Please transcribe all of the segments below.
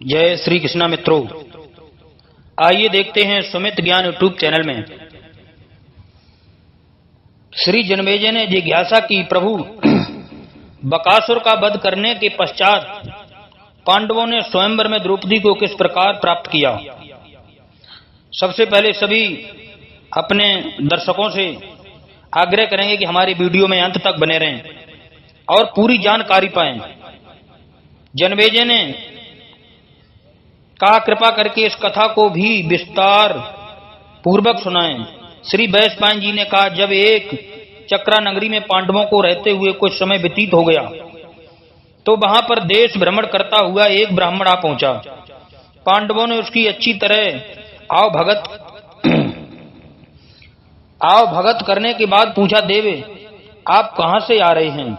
जय श्री कृष्णा मित्रों, आइए देखते हैं सुमित ज्ञान यूट्यूब चैनल में। श्री जन्मेजय ने जिज्ञासा की, प्रभु बकासुर का वध करने के पश्चात पांडवों ने स्वयंवर में द्रौपदी को किस प्रकार प्राप्त किया। सबसे पहले सभी अपने दर्शकों से आग्रह करेंगे कि हमारी वीडियो में अंत तक बने रहें और पूरी जानकारी पाएं। जन्मेजय ने कहा, कृपा करके इस कथा को भी विस्तार पूर्वक सुनाएं। श्री वैशंपायन जी ने कहा, जब एक चक्रा नगरी में पांडवों को रहते हुए कुछ समय व्यतीत हो गया तो वहां पर देश भ्रमण करता हुआ एक ब्राह्मण आ पहुंचा। पांडवों ने उसकी अच्छी तरह आओ भगत करने के बाद पूछा, देवे आप कहां से आ रहे हैं।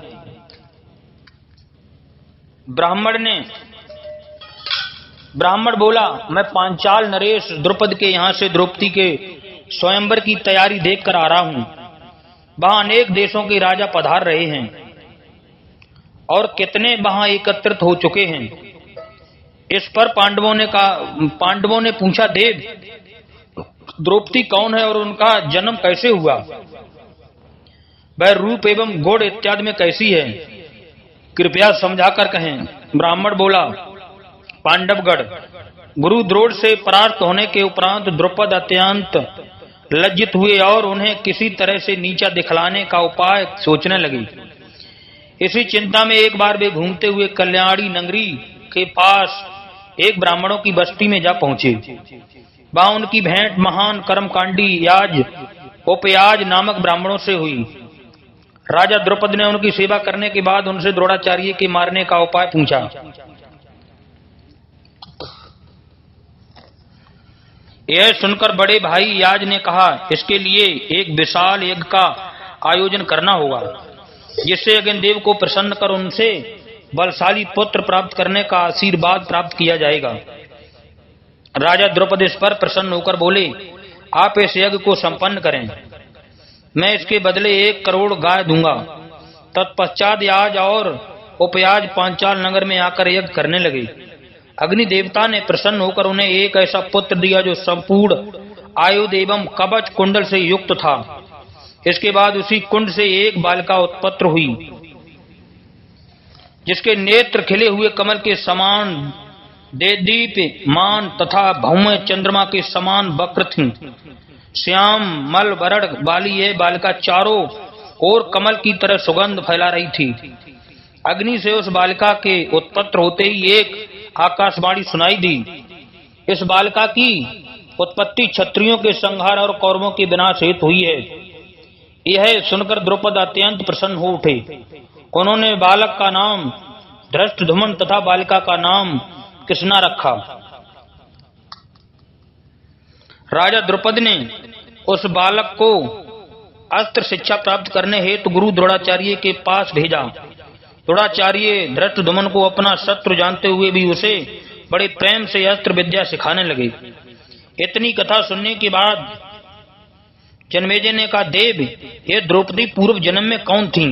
ब्राह्मण बोला, मैं पांचाल नरेश द्रुपद के यहां से द्रौपदी के स्वयंवर की तैयारी देखकर आ रहा हूं। वहां अनेक देशों के राजा पधार रहे हैं और कितने वहां एकत्रित हो चुके हैं। इस पर पांडवों ने पूछा, देव द्रौपदी कौन है और उनका जन्म कैसे हुआ, वह रूप एवं गुण इत्यादि में कैसी है, कृपया समझाकर कहें। ब्राह्मण बोला, पांडवगढ़ गुरु द्रोण से परास्त होने के उपरांत द्रुपद अत्यंत लज्जित हुए और उन्हें किसी तरह से नीचा दिखलाने का उपाय सोचने लगे। इसी चिंता में एक बार वे घूमते हुए कल्याणी नगरी के पास एक ब्राह्मणों की बस्ती में जा पहुंचे। वहां उनकी भेंट महान कर्मकांडी याज उपयाज नामक ब्राह्मणों से हुई। राजा द्रुपद ने उनकी सेवा करने के बाद उनसे द्रोणाचार्य के मारने का उपाय पूछा। यह सुनकर बड़े भाई याज ने कहा, इसके लिए एक विशाल यज्ञ का आयोजन करना होगा, जिससे अग्निदेव को प्रसन्न कर उनसे बलशाली पुत्र प्राप्त करने का आशीर्वाद प्राप्त किया जाएगा। राजा द्रुपद इस पर प्रसन्न होकर बोले, आप इस यज्ञ को संपन्न करें, मैं इसके बदले 1 करोड़ गाय दूंगा। तत्पश्चात याज और उपयाज पांचाल नगर में आकर यज्ञ करने लगे। अग्नि देवता ने प्रसन्न होकर उन्हें एक ऐसा पुत्र दिया जो संपूर्ण आयुध एवं कवच कुंडल से युक्त था। इसके बाद उसी कुंड से एक बालिका उत्पन्न हुई, जिसके नेत्र खिले हुए कमल के समान देदीप्यमान तथा भौम चंद्रमा के समान वक्र थी। श्याम मल वरण वाली यह बालिका चारों ओर कमल की तरह सुगंध फैला रही थी। अग्नि से उस बालिका के उत्पन्न होते ही एक आकाशवाणी सुनाई दी। इस बालिका की उत्पत्ति क्षत्रियों के संहार और कौरवों के विनाश हेतु हुई है। यह सुनकर द्रुपद अत्यंत प्रसन्न हो उठे। उन्होंने बालक का नाम धृष्टद्युम्न तथा बालिका का नाम कृष्णा रखा। राजा द्रुपद ने उस बालक को अस्त्र शिक्षा प्राप्त करने हेतु गुरु द्रोणाचार्य के पास भेजा। द्रोणाचार्य धृष्टद्युम्न को अपना शत्रु जानते हुए भी उसे बड़े प्रेम से अस्त्र विद्या सिखाने लगे। इतनी कथा सुनने के बाद जन्मेजय ने कहा, देव ये द्रौपदी पूर्व जन्म में कौन थी।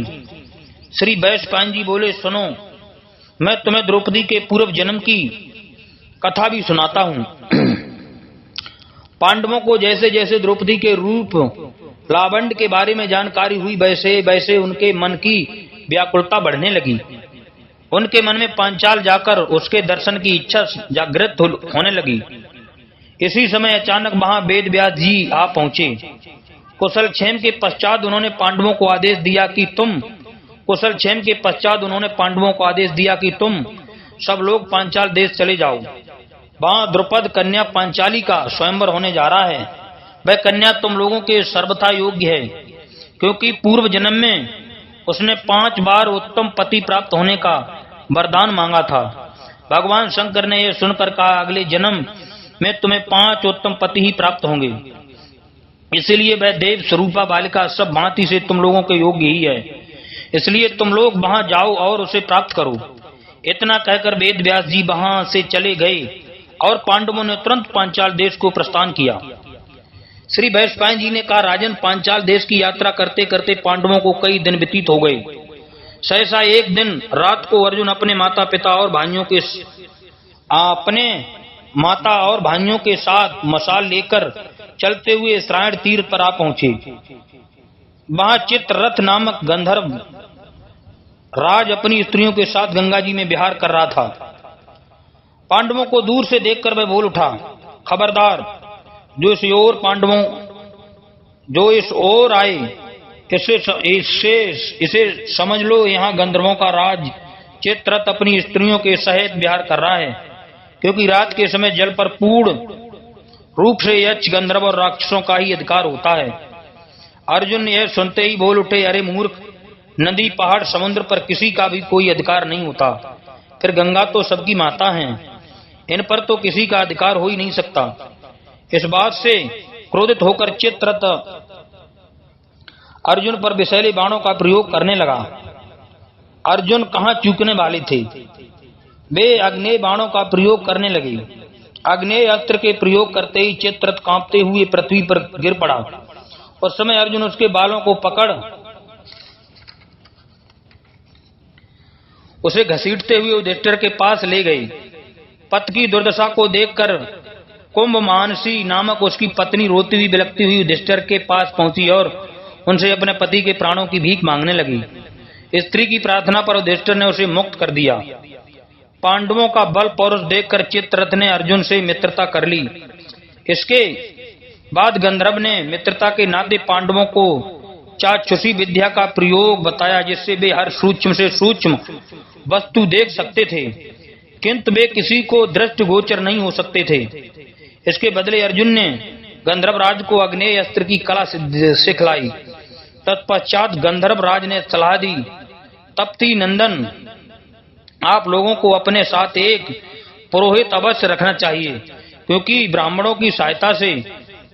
श्री वैशंपायन जी बोले, सुनो, मैं तुम्हें द्रौपदी के पूर्व जन्म की कथा भी सुनाता हूं। पांडवों को जैसे जैसे द्रौपदी के रूप लावण्य के बारे में जानकारी हुई, वैसे वैसे उनके मन की व्याकुलता बढ़ने लगी। उनके मन में पांचाल जाकर उसके दर्शन की इच्छा जागृत होने लगी। इसी समय अचानक वहां वेद व्यास जी आ पहुंचे। कुशल क्षेम के पश्चात उन्होंने पांडवों को आदेश दिया कि तुम सब लोग पांचाल देश चले जाओ। वहां द्रुपद कन्या पांचाली का स्वयंवर होने जा रहा है। वह कन्या तुम लोगों के सर्वथा योग्य है, क्योंकि पूर्व जन्म में उसने 5 बार उत्तम पति प्राप्त होने का वरदान मांगा था। भगवान शंकर ने यह सुनकर कहा, अगले जन्म में तुम्हें 5 उत्तम पति ही प्राप्त होंगे, इसलिए वह देव स्वरूपा बालिका सब भांति से तुम लोगों के योग्य ही है। इसलिए तुम लोग वहां जाओ और उसे प्राप्त करो। इतना कहकर वेद व्यास जी वहां से चले गए और पांडवों ने तुरंत पांचाल देश को प्रस्थान किया। श्री वैशंपायन जी ने कहा, राजन, पांचाल देश की यात्रा करते करते पांडवों को कई दिन व्यतीत हो गए। सहसा एक दिन रात को अर्जुन अपने माता पिता और भाइयों के अपने माता और भाइयों के साथ मशाल लेकर चलते हुए श्रायण तीर्थ पर आ पहुंचे। वहां चित्ररथ नामक गंधर्व राज अपनी स्त्रियों के साथ गंगा जी में विहार कर रहा था। पांडवों को दूर से देखकर वह बोल उठा, खबरदार, जो इस ओर आए इसे समझ लो यहाँ गंधर्वों का राज चित्ररथ अपनी स्त्रियों के सहित विहार कर रहा है, क्योंकि रात के समय जल पर पूर्ण रूप से यक्ष गंधर्व और राक्षसों का ही अधिकार होता है। अर्जुन यह सुनते ही बोल उठे, अरे मूर्ख, नदी पहाड़ समुद्र पर किसी का भी कोई अधिकार नहीं होता। फिर गंगा तो सबकी माता है, इन पर तो किसी का अधिकार हो ही नहीं सकता। इस बात से क्रोधित होकर चित्ररथ अर्जुन पर विषैले बाणों का प्रयोग करने लगा। अर्जुन कहां चूकने वाले थे, वे अग्नेय बाणों का प्रयोग करने लगे। अग्नेय अस्त्र के प्रयोग करते ही चित्ररथ कांपते हुए पृथ्वी पर गिर पड़ा। उस समय अर्जुन उसके बालों को पकड़ उसे घसीटते हुए युधिष्ठिर के पास ले गए। पति की दुर्दशा को देखकर कुंभ मानसी नामक उसकी पत्नी रोती हुई बिलखती हुई युधिष्ठिर के पास पहुंची और उनसे अपने पति के प्राणों की भीख मांगने लगी। स्त्री की प्रार्थना पर युधिष्ठिर ने उसे मुक्त कर दिया। पांडवों का बल पौरुष देखकर चित्ररथ ने अर्जुन से मित्रता कर ली। इसके बाद गंधर्व ने मित्रता के नाते पांडवों को चाक्षुषी विद्या का प्रयोग बताया, जिससे वे हर सूक्ष्म से सूक्ष्म वस्तु देख सकते थे, किंतु वे किसी को दृष्टिगोचर नहीं हो सकते थे। इसके बदले अर्जुन ने गंधर्व राज को अग्नेय अस्त्र की कला सिखलाई। तत्पश्चात गंधर्व राज ने सलाह दी, तप्ती नंदन, आप लोगों को अपने साथ एक पुरोहित अवश्य रखना चाहिए, क्योंकि ब्राह्मणों की सहायता से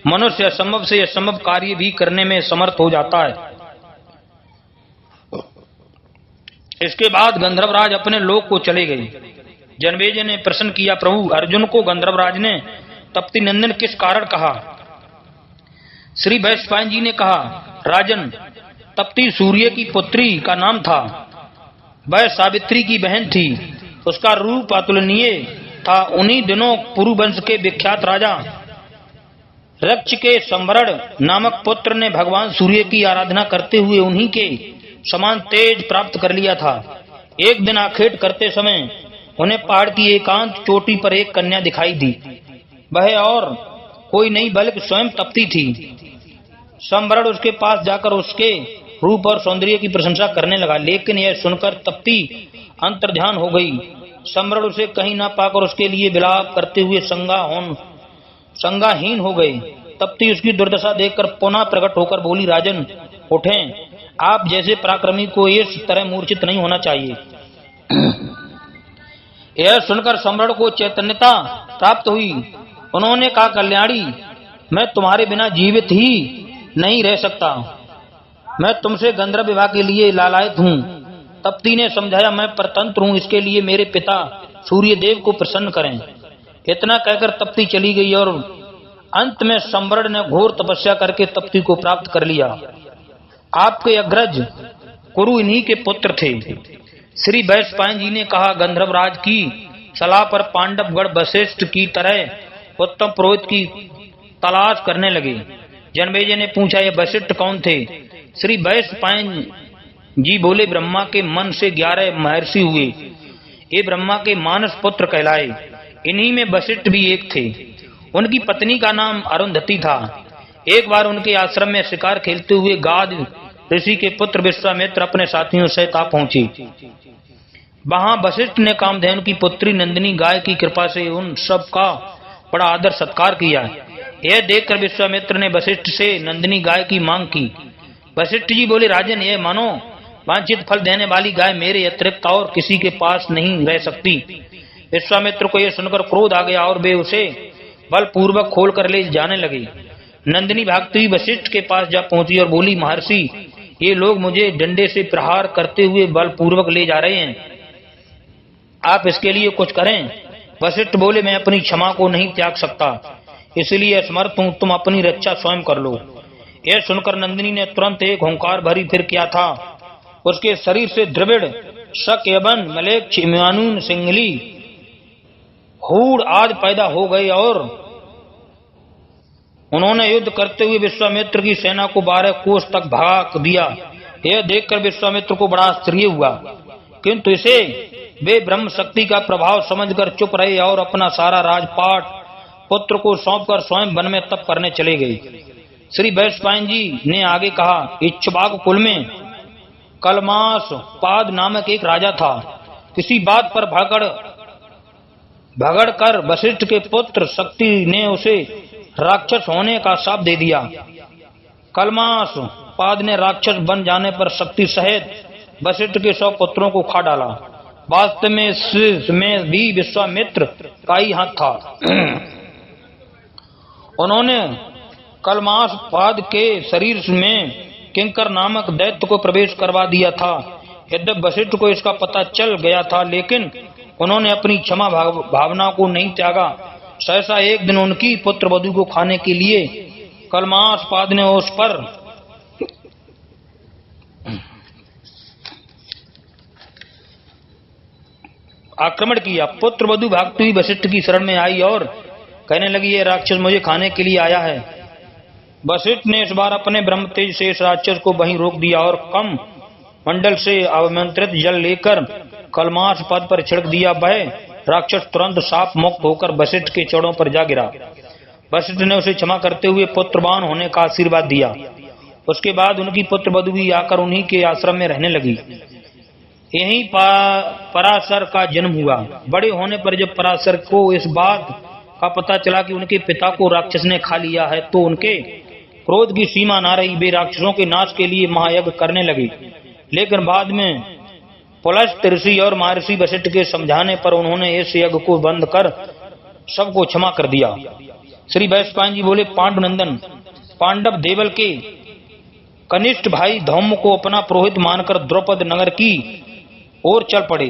मनुष्य असंभव से असंभव कार्य भी करने में समर्थ हो जाता है। इसके बाद गंधर्वराज अपने लोक को चले गए। जनमेजय ने प्रश्न किया, प्रभु, अर्जुन को गंधर्वराज ने तप्ती नंदन किस कारण कहा? श्री वैशंपायन जी ने कहा, राजन, तप्ती सूर्य की पुत्री का नाम था। वह सावित्री की बहन थी। उसका रूप अतुलनीय था। उन्हीं दिनों पुरुवंश के विख्यात राजा रक्ष के संवरण नामक पुत्र ने भगवान सूर्य की आराधना करते हुए उन्हीं के समान तेज प्राप्त कर लिया था। एक दिन आखेट करते समय उन्हें पहाड़ की एकांत चोटी पर एक कन्या दिखाई दी। वह और कोई नहीं बल्कि स्वयं तप्ती थी। संवरण उसके पास जाकर उसके रूप और सौंदर्य की प्रशंसा करने लगा, लेकिन यह सुनकर तप्ती अंतर्ध्यान हो गई। संवरण उसे कहीं न पाकर उसके लिए विलाप करते हुए संज्ञाहीन हो गए। तप्ती उसकी दुर्दशा देखकर पुनः प्रकट होकर बोली, राजन, उठें, आप जैसे पराक्रमी को इस तरह मूर्छित नहीं होना चाहिए। यह सुनकर संवरण को चैतन्यता प्राप्त हुई। उन्होंने कहा, कल्याणी, मैं तुम्हारे बिना जीवित ही नहीं रह सकता। मैं तुमसे गंधर्व विवाह के लिए लालायित हूँ। तप्ती ने समझाया, मैं परतंत्र हूँ, इसके लिए मेरे पिता सूर्यदेव को प्रसन्न करें। इतना कहकर तप्ती चली गई और अंत में संवरण ने घोर तपस्या करके तप्ती को प्राप्त कर लिया। आपके अग्रज कुरु इन्हीं के पुत्र थे। श्री वैशंपायन जी ने कहा, गंधर्वराज की सलाह पर पांडवगण वशिष्ठ की तरह उत्तम पुरोहित की तलाश करने लगे। जनमेजय ने पूछा, यह वशिष्ठ कौन थे? श्री वैशंपायन जी बोले, ब्रह्मा के मन से 11 महर्षि हुए। ये ब्रह्मा के मानस पुत्र कहलाए। इन्हीं में वशिष्ठ भी एक थे। उनकी पत्नी का नाम अरुंधति था। एक बार उनके आश्रम में शिकार खेलते हुए गाद ऋषि के पुत्र विश्वामित्र अपने साथियों सहित आ पहुंचे। वहां वशिष्ठ ने कामधेनु की पुत्री नंदिनी गाय की कृपा से उन सब का बड़ा आदर सत्कार किया। यह देखकर विश्वामित्र ने वशिष्ठ से नंदिनी गाय की मांग की। वशिष्ठ जी बोले, राजन, यह मानो वांछित फल देने वाली गाय मेरे अतिरिक्त और किसी के पास नहीं रह सकती। विश्वामित्र को यह सुनकर क्रोध आ गया और वे उसे बलपूर्वक खोल कर ले जाने लगे। नंदिनी भागती हुई वशिष्ठ के पास जा पहुंची और बोली, महर्षि, ये लोग मुझे डंडे से प्रहार करते हुए बलपूर्वक ले जा रहे हैं, आप इसके लिए कुछ करें। वशिष्ठ बोले, मैं अपनी क्षमा को नहीं त्याग सकता, इसलिए असमर्थ हूं, तुम अपनी रक्षा स्वयं कर लो। यह सुनकर नंदिनी ने तुरंत एक हुंकार भरी। फिर क्या था, उसके शरीर से द्रविड़, शक, यवन, मलेक्ष, इमानून, सिंगली हूड़ आदि पैदा हो गए और उन्होंने युद्ध करते हुए विश्वामित्र की सेना को 12 कोस तक भाग दिया। यह देखकर विश्वामित्र को बड़ा आश्चर्य हुआ, किंतु इसे वे ब्रह्म शक्ति का प्रभाव समझकर चुप रहे और अपना सारा राजपाट पुत्र को सौंपकर स्वयं वन में तप करने चले गए। श्री वैशंपायन जी ने आगे कहा, इक्ष्वाकु कुल में कलमास पाद नामक एक राजा था। किसी बात पर भगड़ कर वशिष्ठ के पुत्र शक्ति ने उसे राक्षस होने का शाप दे दिया। कलमास पाद ने राक्षस बन जाने पर शक्ति सहित वशिष्ठ के 100 पुत्रों को खा डाला। वास्तव में इसमें भी विश्वामित्र का ही हाथ था। उन्होंने कलमास पाद के शरीर में किंकर नामक दैत्य को प्रवेश करवा दिया था। यद्यपि वशिष्ठ को इसका पता चल गया था, लेकिन उन्होंने अपनी क्षमा भावना को नहीं त्यागा। सहसा एक दिन उनकी पुत्र वधू को खाने के लिए कलमास पाद ने उस पर आक्रमण किया। पुत्र वधू भागती हुई वशिष्ठ की शरण में आई और कहने लगी, ये राक्षस मुझे खाने के लिए आया है। वशिष्ठ ने इस बार अपने ब्रह्म तेज से इस राक्षस को वहीं रोक दिया और कम मंडल से आमंत्रित जल लेकर कलमास पद पर छिड़क दिया। वह राक्षस तुरंत साप मुक्त होकर वशिष्ठ के चरणों पर जा गिरा। वशिष्ठ ने उसे क्षमा करते हुए पुत्रवान होने का आशीर्वाद दिया। उसके बाद उनकी पुत्र वधू भी आकर उन्हीं के आश्रम में रहने लगी। यहीं पराशर का जन्म हुआ। बड़े होने पर जब पराशर को इस बात का पता चला कि उनके पिता को राक्षस ने खा लिया है, तो उनके क्रोध की सीमा न रही। वे राक्षसों के नाश के लिए महायज्ञ करने लगे, लेकिन बाद में पुलस्त्य ऋषि और महर्षि वशिष्ठ के समझाने पर उन्होंने इस यज्ञ को बंद कर सबको क्षमा कर दिया। श्री वैशंपायन जी बोले, पांडुनंदन पांडव देवल के कनिष्ठ भाई धौम्य को अपना पुरोहित मानकर द्रौपद नगर की ओर चल पड़े।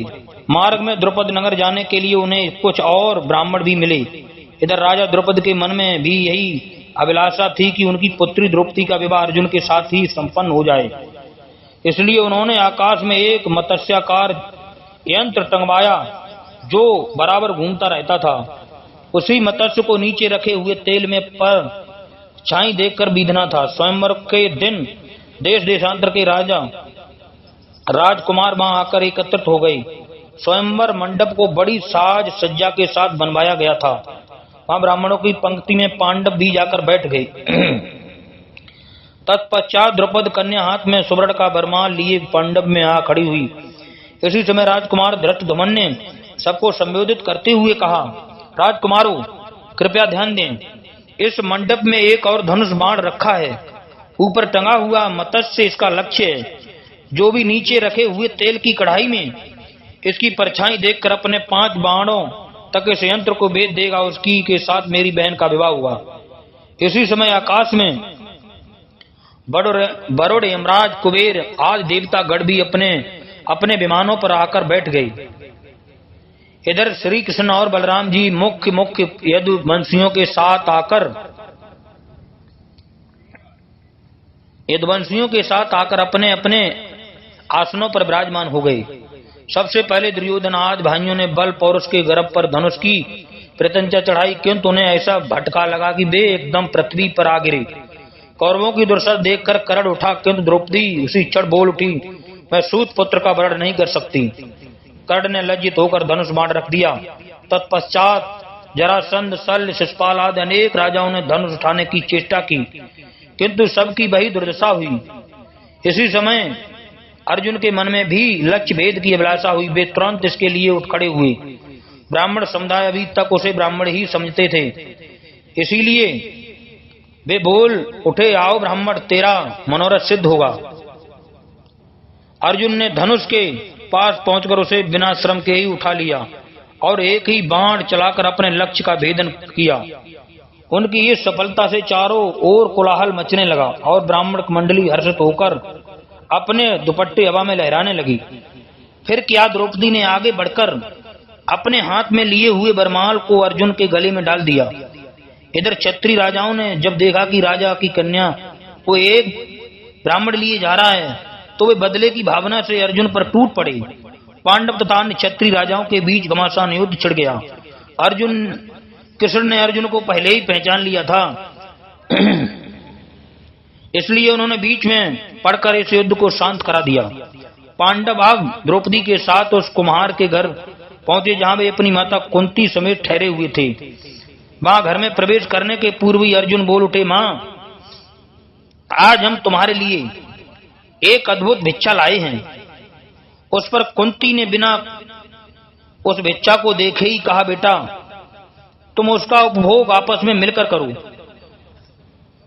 मार्ग में द्रौपद नगर जाने के लिए उन्हें कुछ और ब्राह्मण भी मिले। इधर राजा द्रौपद के मन में भी यही अभिलाषा थी कि उनकी पुत्री द्रौपदी का विवाह अर्जुन के साथ ही संपन्न हो जाए। इसलिए उन्होंने आकाश में एक मत्स्याकार यंत्र टंगवाया जो बराबर घूमता रहता था। उसी मत्स्य को नीचे रखे हुए तेल में पर छाई देखकर बीधना था। स्वयंवर के दिन देश देशांतर के राजकुमार वहां आकर एकत्रित हो गए। स्वयंवर मंडप को बड़ी साज सज्जा के साथ बनवाया गया था। वहां ब्राह्मणों की पंक्ति में पांडव भी जाकर बैठ गए। तत्पश्चात द्रौपद कन्या हाथ में सुवर्ण का वरमाल लिए मंडप में आ खड़ी हुई। इसी समय राजकुमार धृष्टद्युम्न ने सबको संबोधित करते हुए कहा, राजकुमारों कृपया ध्यान दें, इस मंडप में एक और धनुष बाण रखा है। ऊपर टंगा हुआ मत्स्य इसका लक्ष्य है। जो भी नीचे रखे हुए तेल की कढ़ाई में इसकी परछाई देखकर अपने 5 बाणों तक इस यंत्र को भेद देगा, उसकी के साथ मेरी बहन का विवाह हुआ। इसी समय आकाश में वरुण यमराज कुबेर आदि देवता गण भी अपने अपने विमानों पर आकर बैठ गए। इधर श्री कृष्ण और बलराम जी मुख्य यदुवंशियों के साथ आकर अपने अपने आसनों पर विराजमान हो गए। सबसे पहले दुर्योधन आदि भाइयों ने बल पौरुष के गर्भ पर धनुष की प्रत्यंचा चढ़ाई, किंतु उन्हें ऐसा भटका लगा कि वे एकदम पृथ्वी पर आ गिरे। कौरवों की दुर्दशा देखकर कर्ण उठा, किंतु द्रौपदी उसी चढ़ बोल उठी, मैं सूत पुत्र का वरण नहीं कर सकती। कर्ण ने लज्जित होकर धनुष बाण रख दिया। तत्पश्चात जरासंध, शल्य, शिशुपाल आदि अनेक राजाओं ने धनुष उठाने की चेष्टा की, किंतु सबकी वही दुर्दशा हुई। इसी समय अर्जुन के मन में भी लक्ष्य भेद की अभिलाषा हुई। वे तुरंत इसके लिए उठ खड़े हुए। ब्राह्मण समुदाय अभी तक उसे ब्राह्मण ही समझते थे, इसीलिए वे बोल उठे, आओ ब्राह्मण, तेरा मनोरथ सिद्ध होगा। अर्जुन ने धनुष के पास पहुंचकर उसे बिना श्रम के ही उठा लिया और एक ही बाण चलाकर अपने लक्ष्य का भेदन किया। उनकी इस सफलता से चारों ओर कोलाहल मचने लगा और ब्राह्मण मंडली हर्षित होकर अपने दुपट्टे हवा में लहराने लगी। फिर क्या, द्रौपदी ने आगे बढ़कर अपने हाथ में लिए हुए वरमाल को अर्जुन के गले में डाल दिया। इधर क्षत्रिय राजाओं ने जब देखा कि राजा की कन्या को एक ब्राह्मण लिए जा रहा है, तो वे बदले की भावना से अर्जुन पर टूट पड़े। पांडव तथा अन्य क्षत्रिय राजाओं के बीच घमासान युद्ध छिड़ गया। कृष्ण ने अर्जुन को पहले ही पहचान लिया था, इसलिए उन्होंने बीच में पड़कर इस युद्ध को शांत करा दिया। पांडव अब द्रौपदी के साथ उस कुम्हार के घर पहुंचे जहां वे अपनी माता कुंती समेत ठहरे हुए थे। वहां घर में प्रवेश करने के पूर्व ही अर्जुन बोल उठे, मां, आज हम तुम्हारे लिए एक अद्भुत भिक्षा लाए हैं। उस पर कुंती ने बिना उस भिक्षा को देखे ही कहा, बेटा तुम उसका उपभोग आपस में मिलकर करो।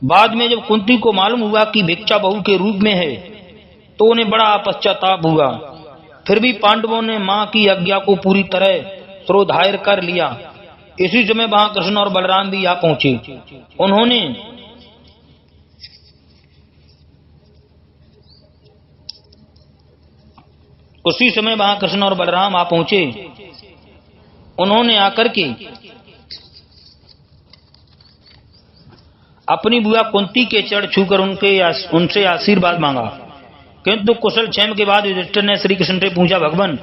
बाद में जब कुंती को मालूम हुआ कि भिक्षा बहू के रूप में है तो उन्हें बड़ा पश्चाताप हुआ। फिर भी पांडवों ने मां की आज्ञा को पूरी तरह श्रोधायर कर लिया। इसी समय वहां कृष्ण और बलराम भी आ पहुंचे। उसी समय वहां कृष्ण और बलराम आ पहुंचे। उन्होंने आकर के अपनी बुआ कुंती के चरण छूकर उनसे आशीर्वाद मांगा। किंतु कुशल क्षेम के बाद युधिष्ठिर ने श्री कृष्ण से पूछा, भगवान,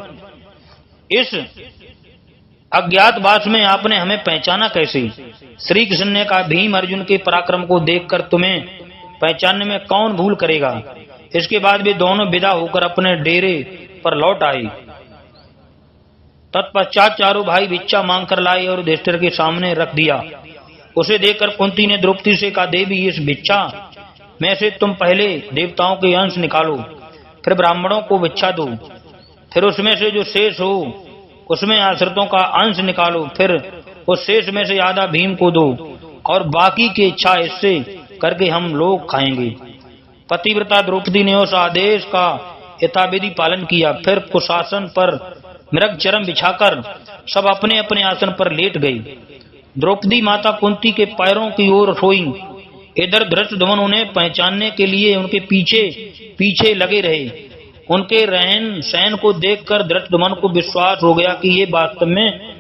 इस अज्ञातवास में आपने हमें पहचाना कैसे? श्री कृष्ण ने कहा, भीम अर्जुन के पराक्रम को देखकर तुम्हें पहचानने में कौन भूल करेगा। इसके बाद वे दोनों विदा होकर अपने डेरे पर लौट आए। तत्पश्चात चारों भाई भिक्षा मांग कर लाए और युधिष्ठिर के सामने रख दिया। उसे देखकर कुंती ने द्रौपदी से कहा, देवी, इस भिक्षा में से तुम पहले देवताओं के अंश निकालो, फिर ब्राह्मणों को भिक्षा दो, फिर उसमें से जो शेष हो उसमें आश्रितों का अंश निकालो, फिर उस शेष में से आधा भीम को दो और बाकी की इच्छा इससे करके हम लोग खाएंगे। पतिव्रता द्रौपदी ने उस आदेश का यथाविधि पालन किया। फिर कुशासन पर मृग चरम बिछाकर सब अपने अपने आसन पर लेट गई। द्रौपदी माता कुंती के पैरों की ओर सोई। इधर धृष्टद्युम्न उन्हें पहचानने के लिए उनके पीछे पीछे लगे रहे। उनके रहन सहन को देखकर धृष्टद्युम्न को विश्वास हो गया कि ये वास्तव में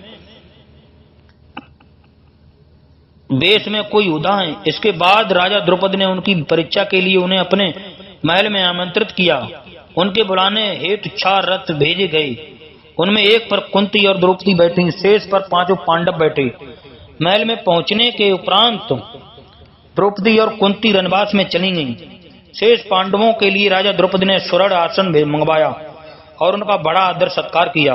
देश में कोई युद्ध है। इसके बाद राजा द्रुपद ने उनकी परीक्षा के लिए उन्हें अपने महल में आमंत्रित किया। उनके बुलाने हेतु 4 रथ भेजे गए। उनमें एक पर कुंती और द्रौपदी बैठी, शेष पर 5 पांडव बैठे। महल में पहुंचने के उपरांत द्रौपदी और कुंती रनवास में चली गईं। शेष पांडवों के लिए राजा द्रुपद ने स्वर्ण आसन मंगवाया और उनका बड़ा आदर सत्कार किया।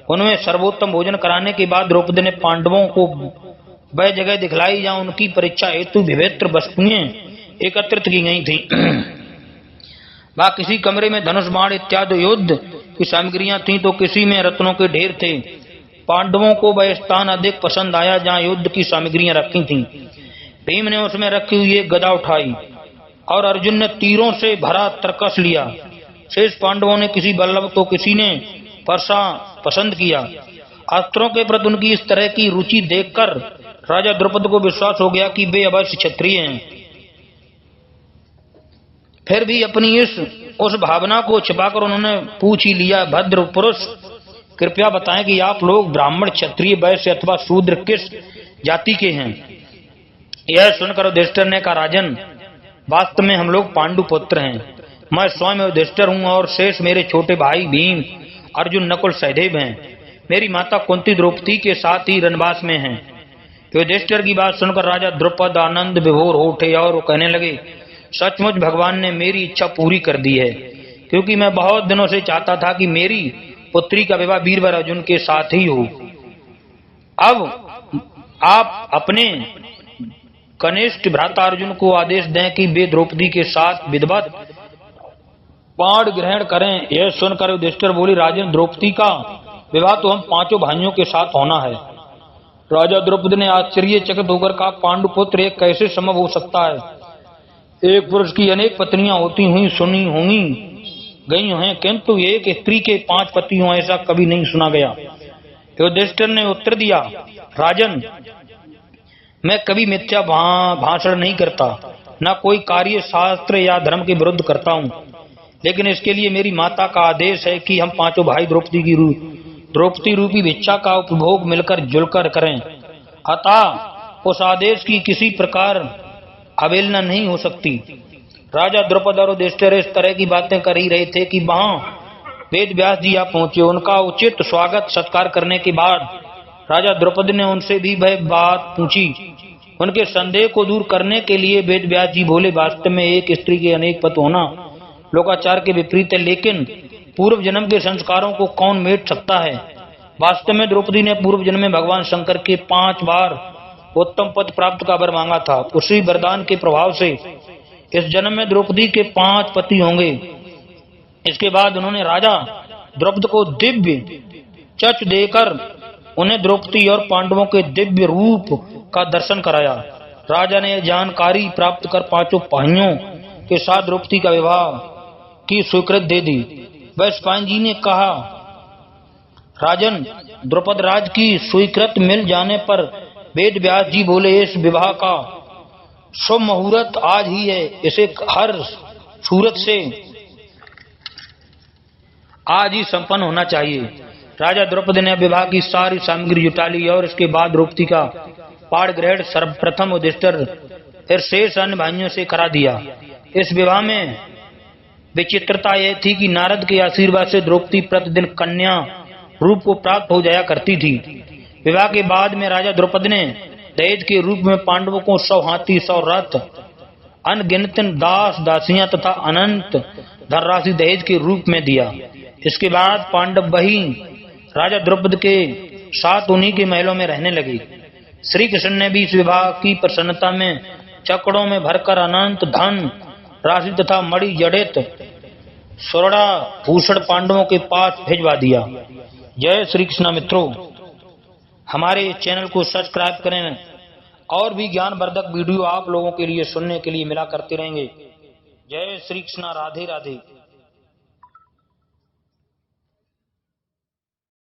उनमें सर्वोत्तम भोजन कराने के बाद द्रौपदी ने पांडवों को वह जगह दिखलाई जहां उनकी परीक्षा हेतु विभिन्न वस्तुएं एकत्रित की गई थी। वहां किसी कमरे में धनुष बाण इत्यादि युद्ध की सामग्रियां थीं तो किसी में रत्नों के ढेर थे। पांडवों को वह स्थान अधिक पसंद आया जहां युद्ध की सामग्रियां रखी थीं। भीम ने उसमें रखी हुई एक गदा उठाई और अर्जुन ने तीरों से भरा तरकस लिया। शेष पांडवों ने किसी बल्लभ तो किसी ने परसा पसंद किया। अस्त्रों के प्रति उनकी इस तरह की रुचि देखकर राजा द्रुपद को विश्वास हो गया कि वे अवश्य क्षत्रिय हैं। फिर भी अपनी उस भावना को छिपाकर उन्होंने पूछ ही लिया, भद्र पुरुष, कृपया बताएं कि आप लोग ब्राह्मण, क्षत्रिय, वैश्य अथवा शूद्र किस जाति के हैं? यह सुनकर युधिष्ठिर ने कहा, राजन, वास्तव में हम लोग पांडु पुत्र हैं। मैं स्वयं युधिष्ठिर हूँ और शेष मेरे छोटे भाई भीम, अर्जुन, नकुल, सहदेव हैं। मेरी माता कुंती द्रौपदी के साथ ही रनवास में हैं। युधिष्ठिर की बात सुनकर राजा द्रुपद आनंद विभोर हो उठे और वो कहने लगे, सचमुच भगवान ने मेरी इच्छा पूरी कर दी है, क्योंकि मैं बहुत दिनों से चाहता था कि मेरी पुत्री का विवाह वीरवर अर्जुन के साथ ही हो। अब आप अपने कनिष्ठ भ्राता अर्जुन को आदेश दें कि वे द्रौपदी के साथ विधिवत बाण ग्रहण करें। यह सुनकर युधिष्ठिर बोली, राजन, द्रौपदी का विवाह तो हम 5 भाइयों के साथ होना है। राजा द्रौपदी ने आश्चर्यचकित होकर कहा, पांडुपुत्र एक कैसे संभव हो सकता है? एक पुरुष की अनेक पत्नियां होती हुई सुनी होंगी गई हैं, किंतु एक स्त्री के 5 पति हों ऐसा कभी नहीं सुना गया। युधिष्ठिर ने उत्तर दिया, राजन, मैं कभी मिथ्या भाषण नहीं करता, न कोई कार्य शास्त्र या धर्म के विरुद्ध करता हूँ, लेकिन इसके लिए मेरी माता का आदेश है कि हम 5 भाई द्रौपदी रूपी भिक्षा का उपभोग मिलकर जुलकर करें। अतः उस आदेश की किसी प्रकार अवहेलना नहीं हो सकती। राजा द्रुपद और युधिष्ठिर इस तरह की बातें कर ही रहे थे कि वहां वेद व्यास जी आ पहुंचे। उनका उचित स्वागत सत्कार करने के बाद राजा द्रौपदी ने उनसे भी वह बात पूछी। उनके संदेह को दूर करने के लिए वेद व्यास जी बोले, वास्तव में एक स्त्री के अनेक पति होना लोकाचार के विपरीत है, लेकिन पूर्व जन्म के संस्कारों को कौन मेट सकता है। वास्तव में द्रौपदी ने पूर्व जन्म में भगवान शंकर के 5 बार उत्तम पद प्राप्त का वर मांगा था। उसी वरदान के प्रभाव से इस जन्म में द्रौपदी के 5 पति होंगे। इसके बाद उन्होंने राजा द्रौपदी को दिव्य चच देकर उन्हें द्रौपदी और पांडवों के दिव्य रूप का दर्शन कराया। राजा ने जानकारी प्राप्त कर 5 भाइयों के साथ द्रौपदी का विवाह की स्वीकृति दे दी। वह सिपाही जी ने कहा, राजन, द्रौपद राज की स्वीकृति मिल जाने पर वेद व्यास जी बोले, इस विवाह का शुभ मुहूर्त आज ही है, इसे हर सूरत से आज ही संपन्न होना चाहिए। राजा द्रौपदी ने विवाह की सारी सामग्री जुटा ली और इसके बाद द्रौपदी का पाठ ग्रहण सर्वप्रथम युधिष्ठिर फिर शेष अन्य भाइयों से करा दिया। इस विवाह में विचित्रता यह थी कि नारद के आशीर्वाद से द्रौपदी प्रतिदिन कन्या रूप को प्राप्त हो जाया करती थी। विवाह के बाद में राजा द्रौपदी ने दहेज के रूप में पांडवों को 100 हाथी, 100 रथ, अनगिनत दास दासियां तथा अनंत धनराशि दहेज के रूप में दिया। इसके बाद पांडव वही राजा द्रौपदी के साथ उन्हीं के महलों में रहने लगे। श्री कृष्ण ने भी इस विवाह की प्रसन्नता में चकड़ों में भरकर अनंत धन राशि तथा मणि जड़ित स्वर्ण भूषण पांडवों के पास भिजवा दिया। जय श्री कृष्ण। मित्रों, हमारे चैनल को सब्सक्राइब करें और भी ज्ञानवर्धक वीडियो आप लोगों के लिए सुनने के लिए मिला करते रहेंगे। जय श्री कृष्ण। राधे राधे।